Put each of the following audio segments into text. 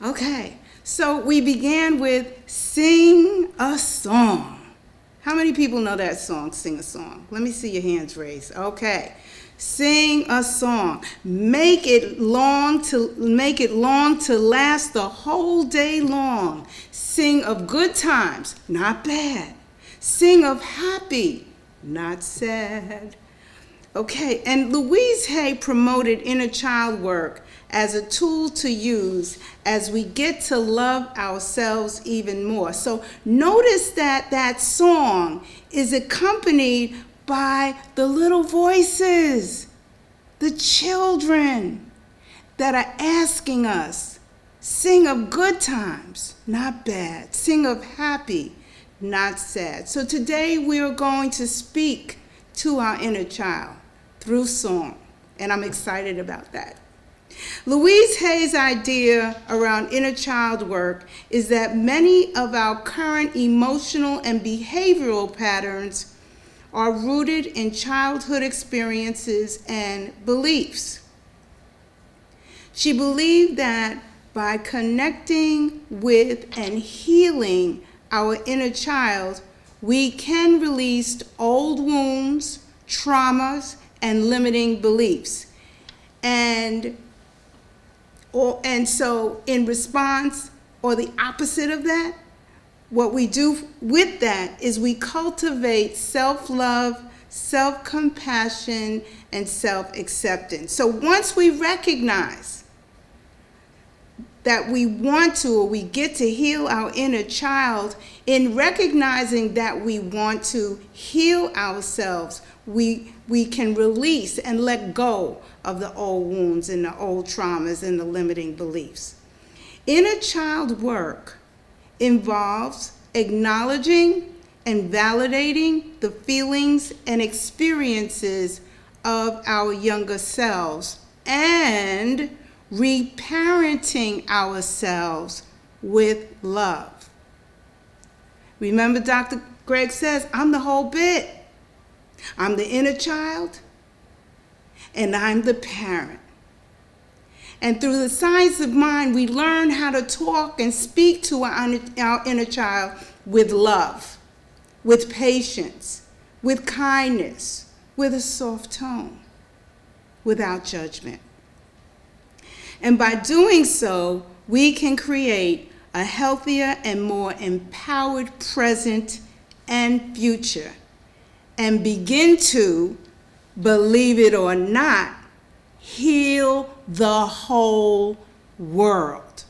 Okay, so we began with Sing a Song. How many people know that song, Sing a Song? Let me see your hands raised. Okay. Sing a song. Make it long to last the whole day long. Sing of good times, not bad. Sing of happy, not sad. Okay, and Louise Hay promoted inner child work as a tool to use as we get to love ourselves even more. So notice that that song is accompanied by the little voices, the children that are asking us, sing of good times, not bad. Sing of happy, not sad. So today we are going to speak to our inner child through song, and I'm excited about that. Louise Hay's idea around inner child work is that many of our current emotional and behavioral patterns are rooted in childhood experiences and beliefs. She believed that by connecting with and healing our inner child, we can release old wounds, traumas, and limiting beliefs. And so in response, or the opposite of that, what we do with that is we cultivate self-love, self-compassion, and self-acceptance. So once we recognize that we want to, or we get to heal our inner child, in recognizing that we want to heal ourselves, we can release and let go of the old wounds and the old traumas and the limiting beliefs. Inner child work involves acknowledging and validating the feelings and experiences of our younger selves and reparenting ourselves with love. Remember, Dr. Greg says, I'm the whole bit. I'm the inner child, and I'm the parent. And through the science of mind, we learn how to talk and speak to our inner child with love, with patience, with kindness, with a soft tone, without judgment. And by doing so, we can create a healthier and more empowered present and future, and begin to, believe it or not, heal the whole world.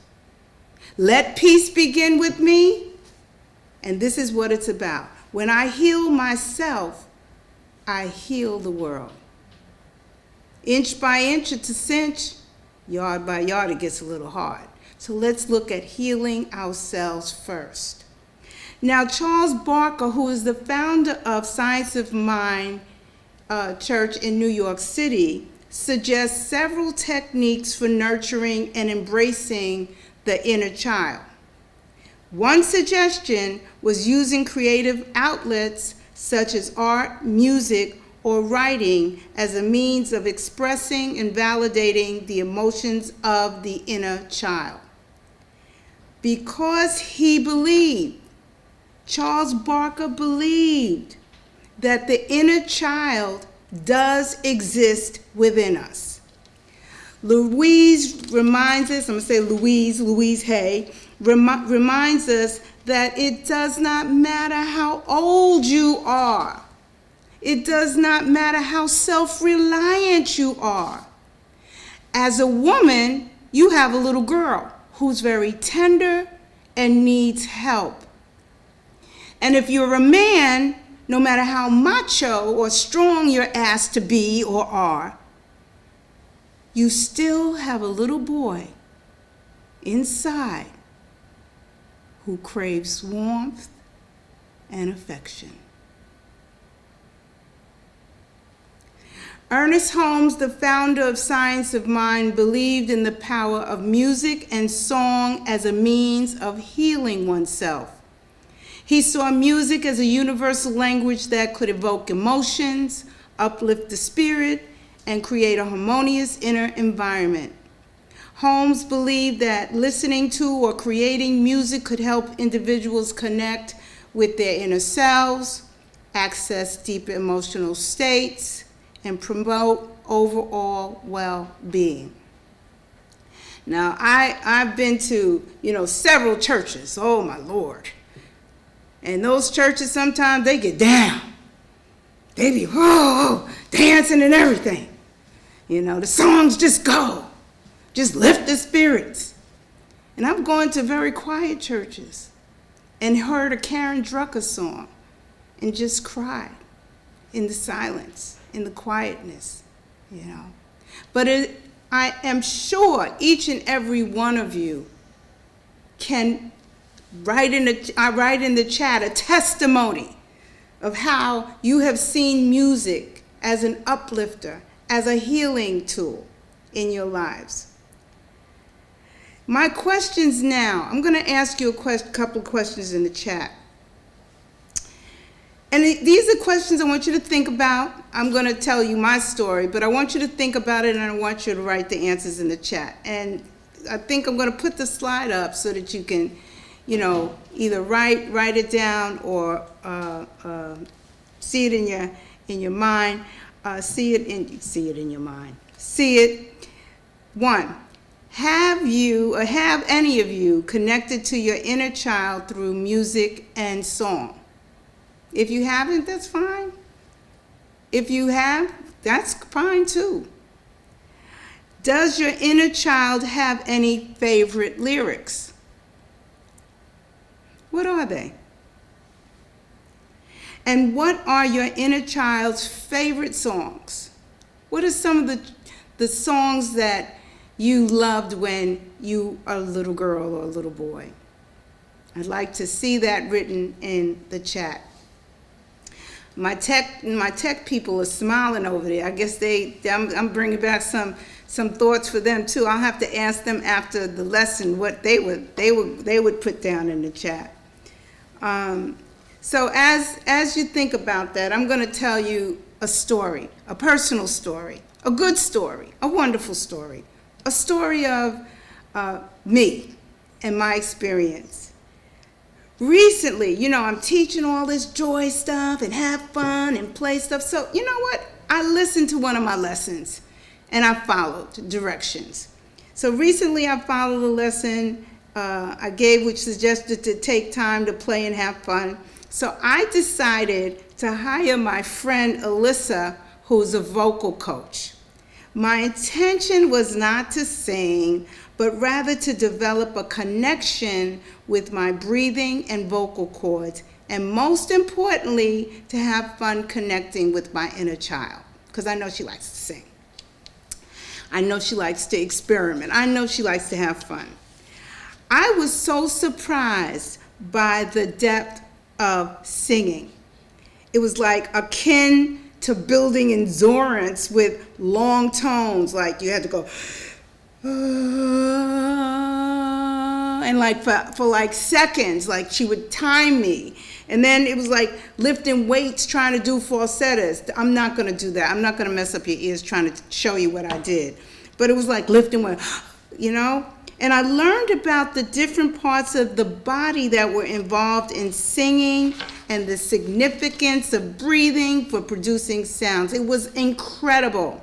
Let peace begin with me, and this is what it's about. When I heal myself, I heal the world. Inch by inch, it's a cinch. Yard by yard, it gets a little hard. So let's look at healing ourselves first. Now, Charles Barker, who is the founder of Science of Mind Church in New York City, suggests several techniques for nurturing and embracing the inner child. One suggestion was using creative outlets such as art, music, or writing as a means of expressing and validating the emotions of the inner child. Because he believed, Charles Barker believed, that the inner child does exist within us. Louise reminds us, I'm going to say Louise Hay, reminds us that it does not matter how old you are. It does not matter how self-reliant you are. As a woman, you have a little girl who's very tender and needs help. And if you're a man, no matter how macho or strong you're asked to be or are, you still have a little boy inside who craves warmth and affection. Ernest Holmes, the founder of Science of Mind, believed in the power of music and song as a means of healing oneself. He saw music as a universal language that could evoke emotions, uplift the spirit, and create a harmonious inner environment. Holmes believed that listening to or creating music could help individuals connect with their inner selves, access deep emotional states, and promote overall well-being. Now, I've been to, several churches. Oh, my Lord. And those churches, sometimes they get down. They be, dancing and everything. The songs just go. Just lift the spirits. And I've gone to very quiet churches and heard a Karen Drucker song and just cried in the silence, in the quietness, But I am sure each and every one of you can write in the chat a testimony of how you have seen music as an uplifter, as a healing tool in your lives. My questions now, I'm going to ask you a couple of questions in the chat. And these are questions I want you to think about. I'm going to tell you my story, but I want you to think about it, and I want you to write the answers in the chat. And I think I'm going to put the slide up so that you can, either write it down or see it in your mind. See it in your mind. See it. 1. Have any of you connected to your inner child through music and song? If you haven't, that's fine. If you have, that's fine too. Does your inner child have any favorite lyrics? What are they? And what are your inner child's favorite songs? What are some of the songs that you loved when you were a little girl or a little boy? I'd like to see that written in the chat. My tech people are smiling over there. I guess I'm bringing back some thoughts for them too. I'll have to ask them after the lesson what they would put down in the chat. So as you think about that, I'm going to tell you a story, a personal story, a good story, a wonderful story, a story of me and my experience. Recently, I'm teaching all this joy stuff and have fun and play stuff. So you know what? I listened to one of my lessons and I followed directions. So recently I followed a lesson I gave which suggested to take time to play and have fun. So I decided to hire my friend Alyssa, who's a vocal coach. My intention was not to sing, but rather to develop a connection with my breathing and vocal cords, and most importantly, to have fun connecting with my inner child, because I know she likes to sing. I know she likes to experiment. I know she likes to have fun. I was so surprised by the depth of singing. It was like akin to building endurance with long tones, like you had to go, and like for like seconds, like she would time me. And then it was like lifting weights, trying to do falsettos. I'm not going to do that. I'm not going to mess up your ears trying to show you what I did. But it was like lifting weights, And I learned about the different parts of the body that were involved in singing and the significance of breathing for producing sounds. It was incredible.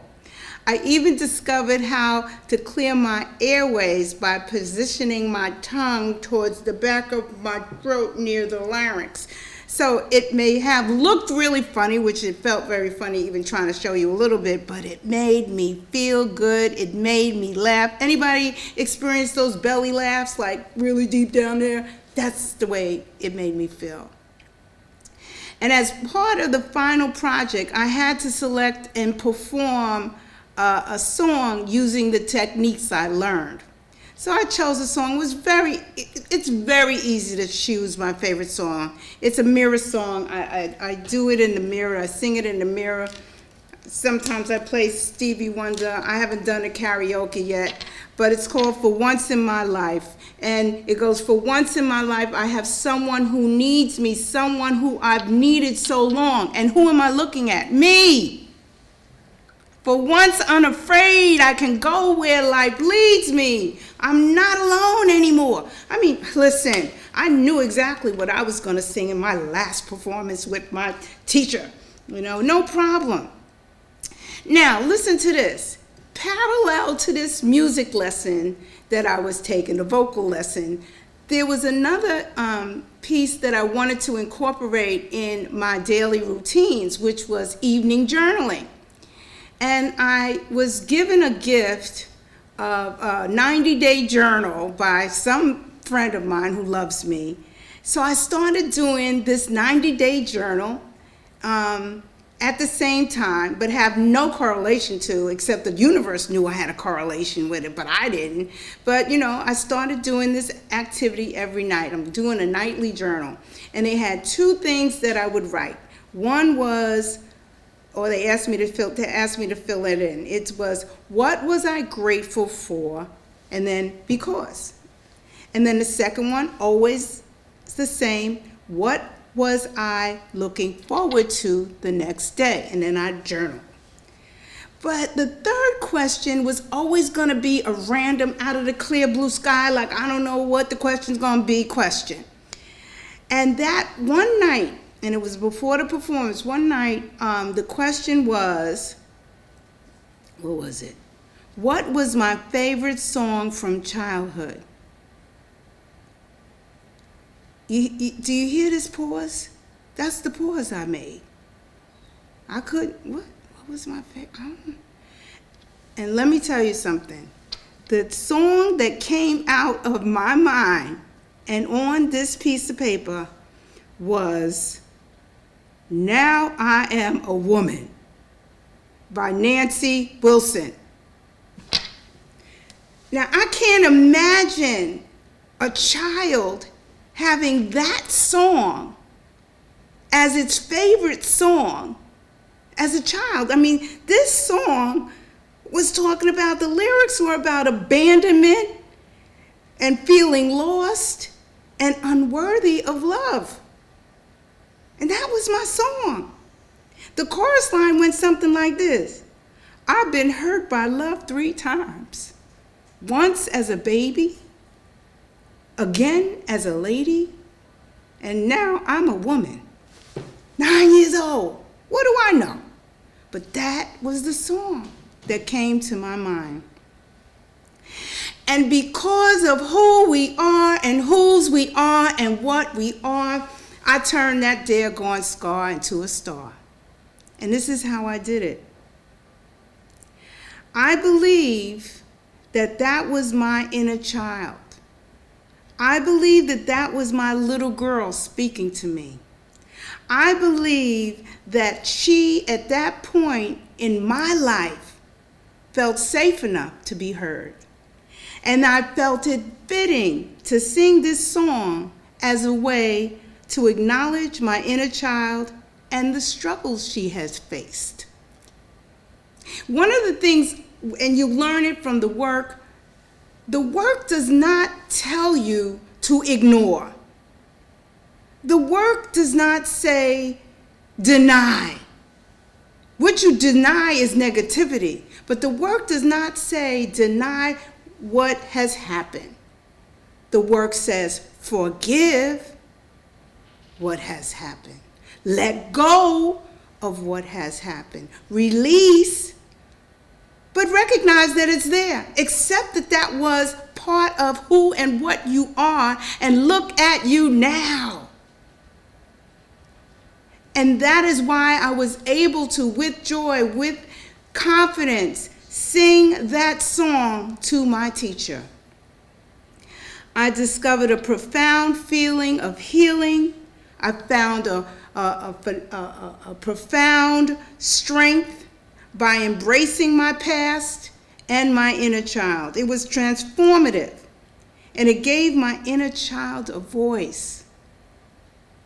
I even discovered how to clear my airways by positioning my tongue towards the back of my throat near the larynx. So it may have looked really funny, which it felt very funny even trying to show you a little bit, but it made me feel good. It made me laugh. Anybody experience those belly laughs, like really deep down there? That's the way it made me feel. And as part of the final project, I had to select and perform a song using the techniques I learned. So I chose a song. It's very easy to choose my favorite song. It's a mirror song. I do it in the mirror. I sing it in the mirror. Sometimes I play Stevie Wonder. I haven't done a karaoke yet, but it's called For Once in My Life. And it goes, for once in my life, I have someone who needs me, someone who I've needed so long. And who am I looking at? Me. For once unafraid, I can go where life leads me. I'm not alone anymore. I mean, listen, I knew exactly what I was going to sing in my last performance with my teacher. No problem. Now, listen to this. Parallel to this music lesson that I was taking, the vocal lesson, there was another piece that I wanted to incorporate in my daily routines, which was evening journaling. And I was given a gift of a 90-day journal by some friend of mine who loves me. So I started doing this 90-day journal at the same time, but have no correlation to, except the universe knew I had a correlation with it, but I didn't. But, I started doing this activity every night. I'm doing a nightly journal. And they had two things that I would write. One was, or they asked me to fill it in. It was, what was I grateful for? And then, because. And then the second one, always the same, what was I looking forward to the next day? And then I journal. But the third question was always going to be a random, out of the clear blue sky, like I don't know what the question's going to be question. And that one night, and it was before the performance, one night, the question was, what was it? What was my favorite song from childhood? Do you hear this pause? That's the pause I made. What was my favorite? And let me tell you something. The song that came out of my mind and on this piece of paper was Now I Am a Woman by Nancy Wilson. Now, I can't imagine a child having that song as its favorite song as a child. I mean, this song was talking about, the lyrics were about abandonment and feeling lost and unworthy of love. And that was my song. The chorus line went something like this. I've been hurt by love 3 times. Once as a baby, again as a lady, and now I'm a woman, 9 years old. What do I know? But that was the song that came to my mind. And because of who we are and whose we are and what we are, I turned that daggone scar into a star. And this is how I did it. I believe that that was my inner child. I believe that that was my little girl speaking to me. I believe that she, at that point in my life, felt safe enough to be heard. And I felt it fitting to sing this song as a way to acknowledge my inner child and the struggles she has faced. One of the things, and you learn it from the work does not tell you to ignore. The work does not say deny. What you deny is negativity, but the work does not say deny what has happened. The work says forgive what has happened. Let go of what has happened. Release, but recognize that it's there. Accept that that was part of who and what you are, and look at you now. And that is why I was able to, with joy, with confidence, sing that song to my teacher. I discovered a profound feeling of healing. I found a profound strength by embracing my past and my inner child. It was transformative, and it gave my inner child a voice.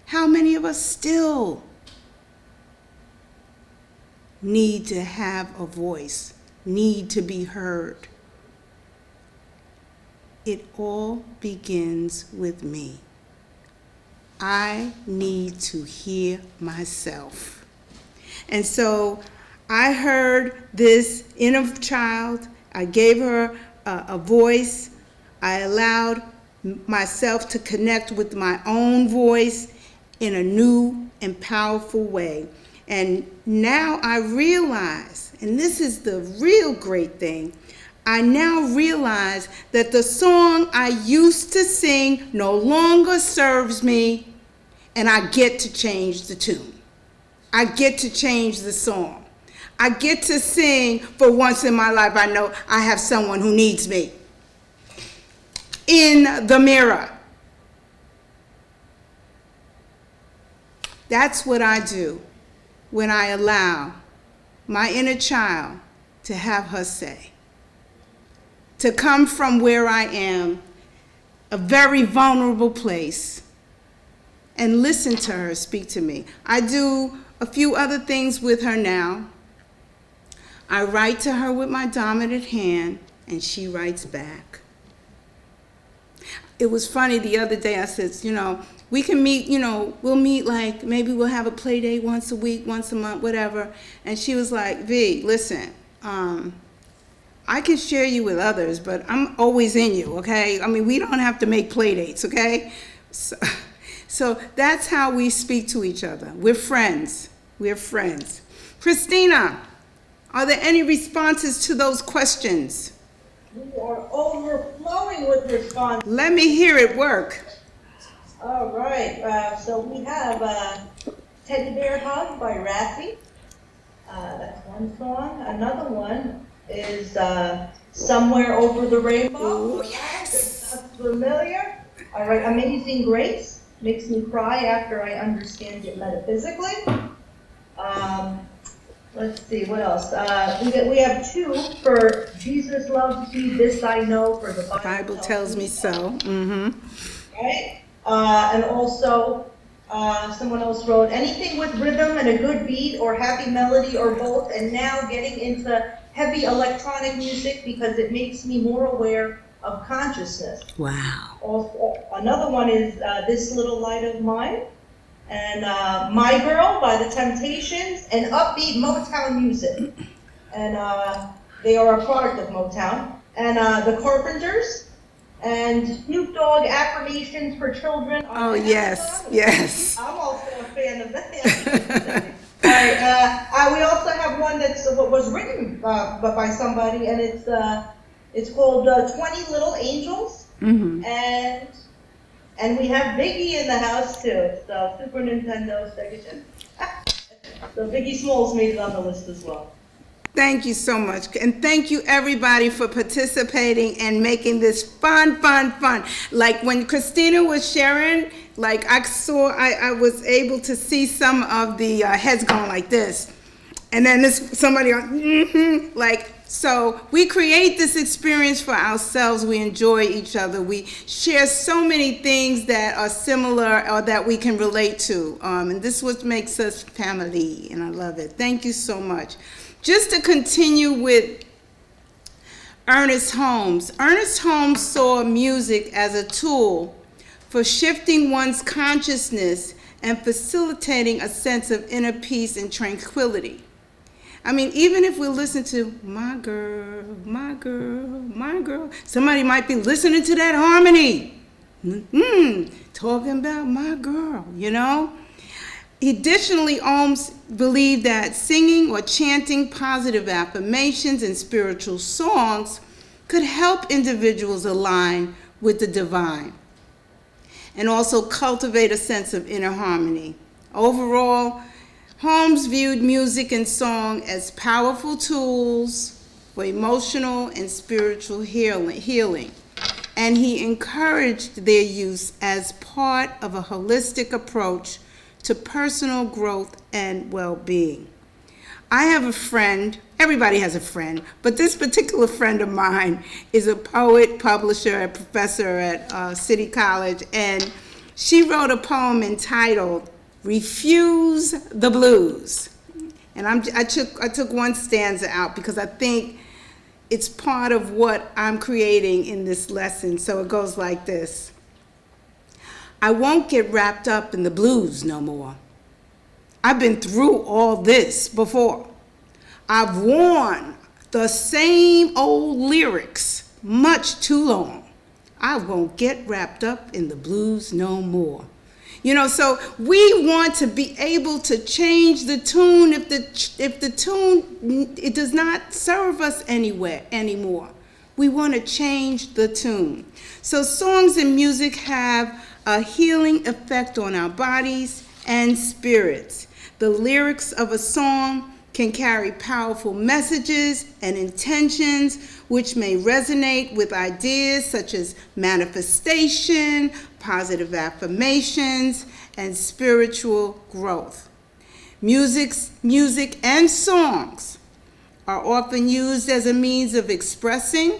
How many of us still need to have a voice, need to be heard? It all begins with me. I need to hear myself. And so I heard this inner child. I gave her a voice. I allowed myself to connect with my own voice in a new and powerful way. And now I realize, and this is the real great thing, I now realize that the song I used to sing no longer serves me, and I get to change the tune. I get to change the song. I get to sing for once in my life. I know I have someone who needs me. In the mirror. That's what I do when I allow my inner child to have her say. To come from where I am, a very vulnerable place, and listen to her speak to me. I do a few other things with her now. I write to her with my dominant hand, and she writes back. It was funny the other day, I said, we can meet, we'll meet like, maybe we'll have a play date once a week, once a month, whatever. And she was like, V, listen, I can share you with others, but I'm always in you, okay? I mean, we don't have to make play dates, okay? So that's how we speak to each other. We're friends. We're friends. Christina, are there any responses to those questions? We are overflowing with responses. Let me hear it work. All right. So we have Teddy Bear Hug by Rafi. That's one song. Another one is Somewhere Over the Rainbow. Oh, yes. That's familiar. All right. Amazing Grace. Makes me cry after I understand it metaphysically. Let's see, what else? We have two for Jesus Loves You, This I Know, for the Bible tells me so. Mm-hmm. Right? And also, someone else wrote, anything with rhythm and a good beat or happy melody or both, and now getting into heavy electronic music because it makes me more aware of consciousness. Wow. Also, another one is This Little Light of Mine. And My Girl by The Temptations, and upbeat Motown music. And they are a product of Motown. And The Carpenters, and Snoop Dogg, Affirmations for Children. Oh, yes, yes. I'm also a fan of that. All right, we also have one that's was written by somebody, and it's called 20 Little Angels. Mm-hmm. And we have Biggie in the house too. It's Super Nintendo, Sega Gen. So Biggie Smalls made it on the list as well. Thank you so much. And thank you everybody for participating and making this fun. Like when Christina was sharing, like I was able to see some of the heads going like this. And then somebody on, like, so we create this experience for ourselves. We enjoy each other. We share so many things that are similar or that we can relate to. And this is what makes us family, and I love it. Thank you so much. Just to continue with Ernest Holmes. Ernest Holmes saw music as a tool for shifting one's consciousness and facilitating a sense of inner peace and tranquility. I mean, even if we listen to my girl, my girl, my girl, somebody might be listening to that harmony, talking about my girl, Additionally, Holmes believed that singing or chanting positive affirmations and spiritual songs could help individuals align with the divine and also cultivate a sense of inner harmony. Overall, Holmes viewed music and song as powerful tools for emotional and spiritual healing, and he encouraged their use as part of a holistic approach to personal growth and well-being. I have a friend, everybody has a friend, but this particular friend of mine is a poet, publisher, and professor at City College, and she wrote a poem entitled Refuse the Blues. And I took one stanza out because I think it's part of what I'm creating in this lesson. So it goes like this. I won't get wrapped up in the blues no more. I've been through all this before. I've worn the same old lyrics much too long. I won't get wrapped up in the blues no more. So we want to be able to change the tune if the tune, it does not serve us anymore. We want to change the tune. So songs and music have a healing effect on our bodies and spirits. The lyrics of a song can carry powerful messages and intentions which may resonate with ideas such as manifestation, positive affirmations, and spiritual growth. Music and songs are often used as a means of expressing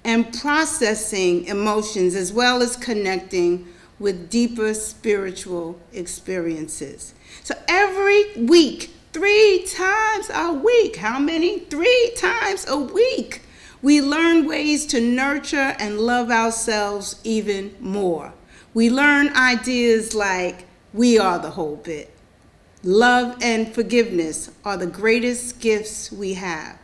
and processing emotions, as well as connecting with deeper spiritual experiences. So every week, 3 times a week, how many? 3 times a week, we learn ways to nurture and love ourselves even more. We learn ideas like we are the whole bit. Love and forgiveness are the greatest gifts we have.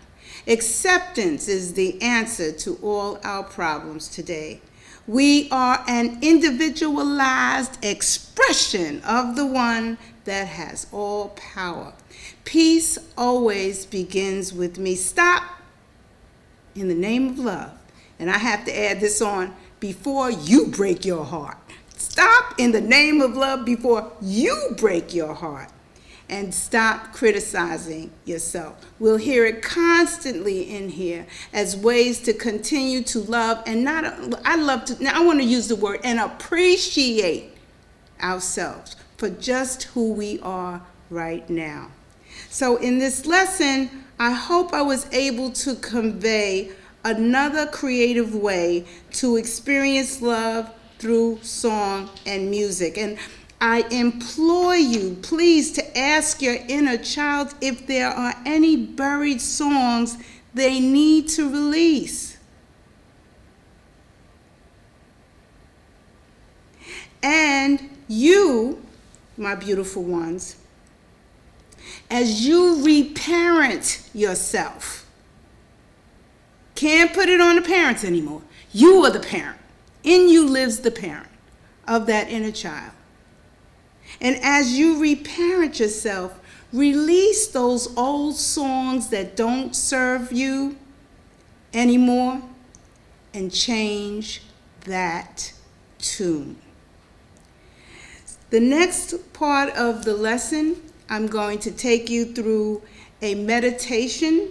Acceptance is the answer to all our problems today. We are an individualized expression of the one that has all power. Peace always begins with me. Stop in the name of love. And I have to add this on, before you break your heart. Stop in the name of love before you break your heart. And stop criticizing yourself. We'll hear it constantly in here as ways to continue to love and I want to use the word, and appreciate ourselves for just who we are right now. So in this lesson, I hope I was able to convey another creative way to experience love through song and music. And I implore you, please, to ask your inner child if there are any buried songs they need to release. And you, my beautiful ones, as you reparent yourself, can't put it on the parents anymore. You are the parent. In you lives the parent of that inner child. And as you reparent yourself, release those old songs that don't serve you anymore and change that tune. The next part of the lesson, I'm going to take you through a meditation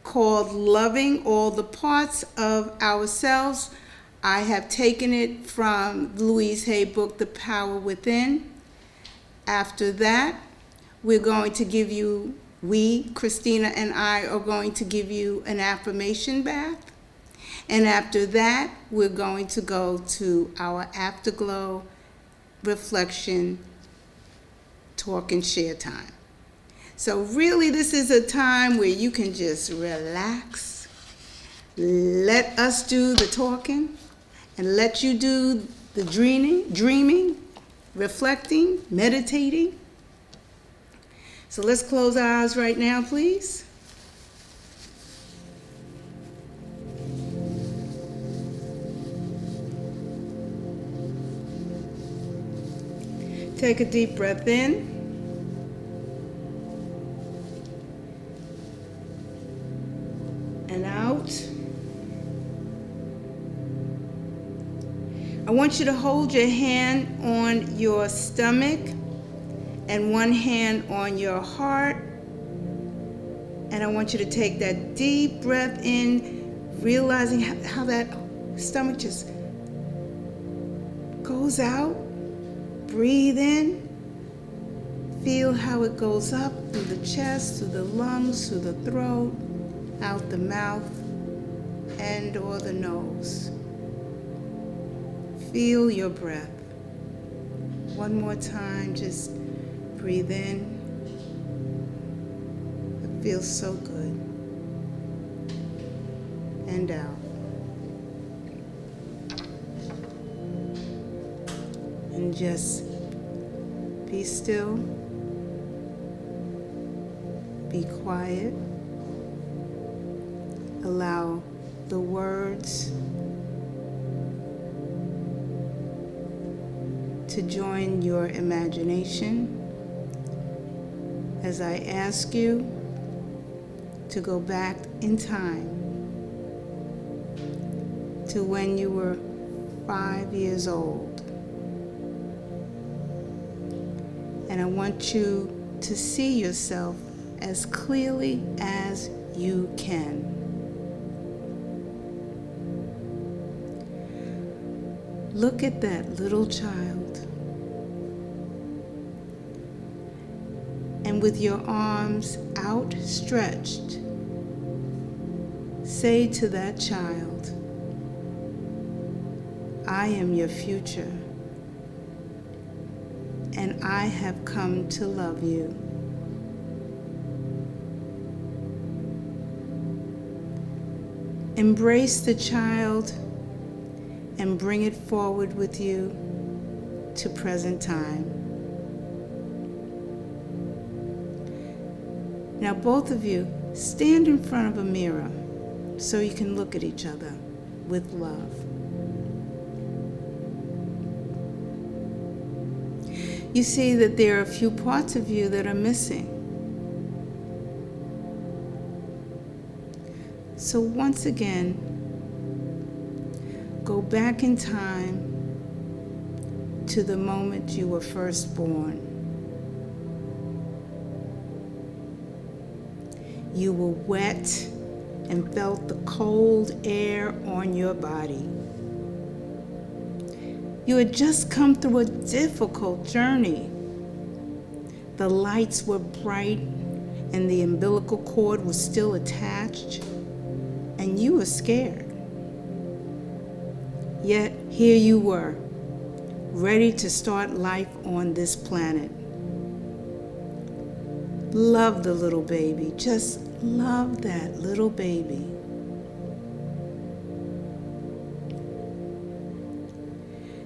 called Loving All the Parts of Ourselves. I have taken it from Louise Hay's book, The Power Within. After that, we're going to give you, Christina and I are going to give you an affirmation bath. And after that, we're going to go to our afterglow reflection, talk and share time. So really, this is a time where you can just relax, let us do the talking, and let you do the dreaming, reflecting, meditating. So let's close our eyes right now, please. Take a deep breath in. And out. I want you to hold your hand on your stomach and one hand on your heart. And I want you to take that deep breath in, realizing how that stomach just goes out. Breathe in. Feel how it goes up through the chest, through the lungs, through the throat, out the mouth and or the nose. Feel your breath. One more time, just breathe in. It feels so good. And out. And just be still. Be quiet. Allow the words to join your imagination as I ask you to go back in time to when you were 5 years old. And I want you to see yourself as clearly as you can. Look at that little child, and with your arms outstretched, say to that child, I am your future, and I have come to love you. Embrace the child and bring it forward with you to present time. Now both of you stand in front of a mirror so you can look at each other with love. You see that there are a few parts of you that are missing. So once again, go back in time to the moment you were first born. You were wet and felt the cold air on your body. You had just come through a difficult journey. The lights were bright and the umbilical cord was still attached, and you were scared. Yet here you were, ready to start life on this planet. Love the little baby. Just love that little baby.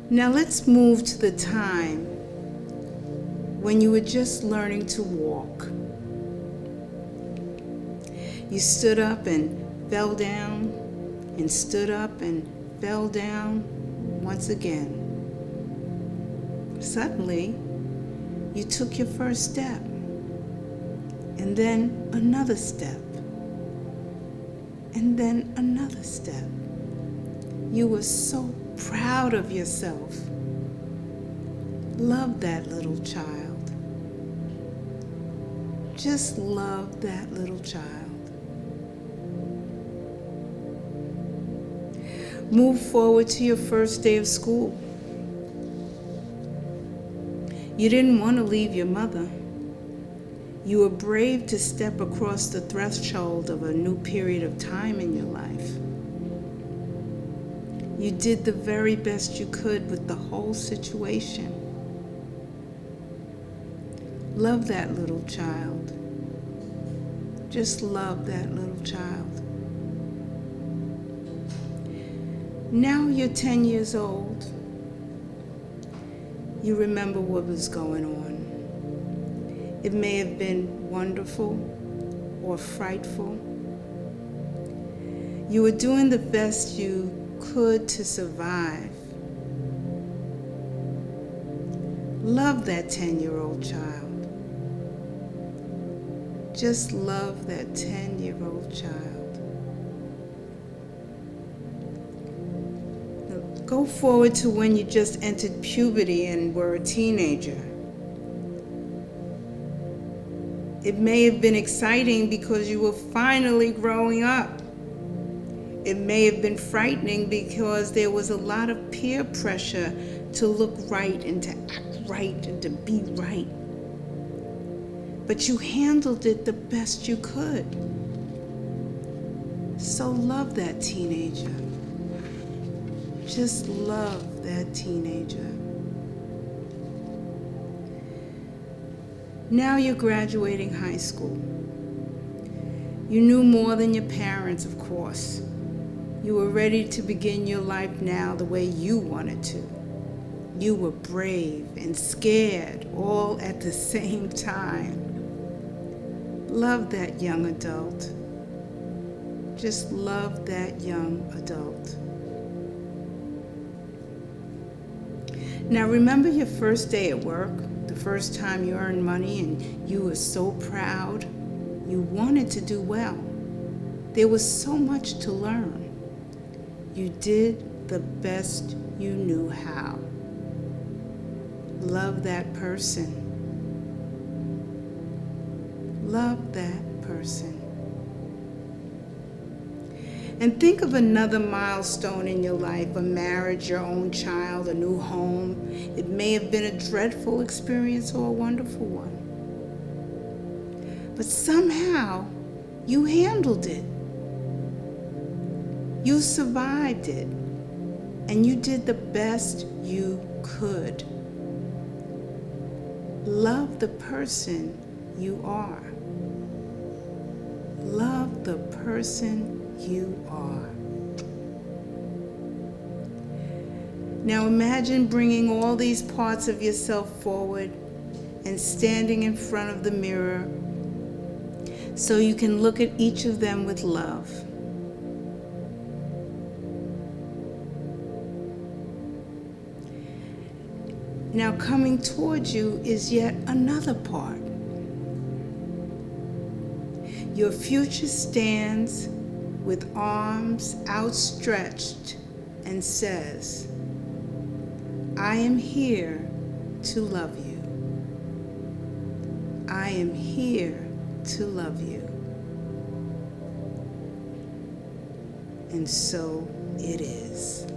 Now let's move to the time when you were just learning to walk. You stood up and fell down, and stood up and fell down once again. Suddenly, you took your first step, and then another step, and then another step. You were so proud of yourself. Love that little child. Just love that little child. Move forward to your first day of school. You didn't want to leave your mother. You were brave to step across the threshold of a new period of time in your life. You did the very best you could with the whole situation. Love that little child. Just love that little child. Now you're 10 years old. You remember what was going on. It may have been wonderful or frightful. You were doing the best you could to survive. Love that 10-year-old child. Just love that 10-year-old child. Go forward to when you just entered puberty and were a teenager. It may have been exciting because you were finally growing up. It may have been frightening because there was a lot of peer pressure to look right and to act right and to be right. But you handled it the best you could. So love that teenager. Just love that teenager. Now you're graduating high school. You knew more than your parents, of course. You were ready to begin your life now the way you wanted to. You were brave and scared all at the same time. Love that young adult. Just love that young adult. Now remember your first day at work, the first time you earned money and you were so proud. You wanted to do well. There was so much to learn. You did the best you knew how. Love that person. Love that person. And think of another milestone in your life, a marriage, your own child, a new home. It may have been a dreadful experience or a wonderful one. But somehow you handled it. You survived it. And you did the best you could. Love the person you are. Love the person you are. Now imagine bringing all these parts of yourself forward and standing in front of the mirror so you can look at each of them with love. Now coming towards you is yet another part. Your future stands with arms outstretched and says, I am here to love you. I am here to love you. And so it is.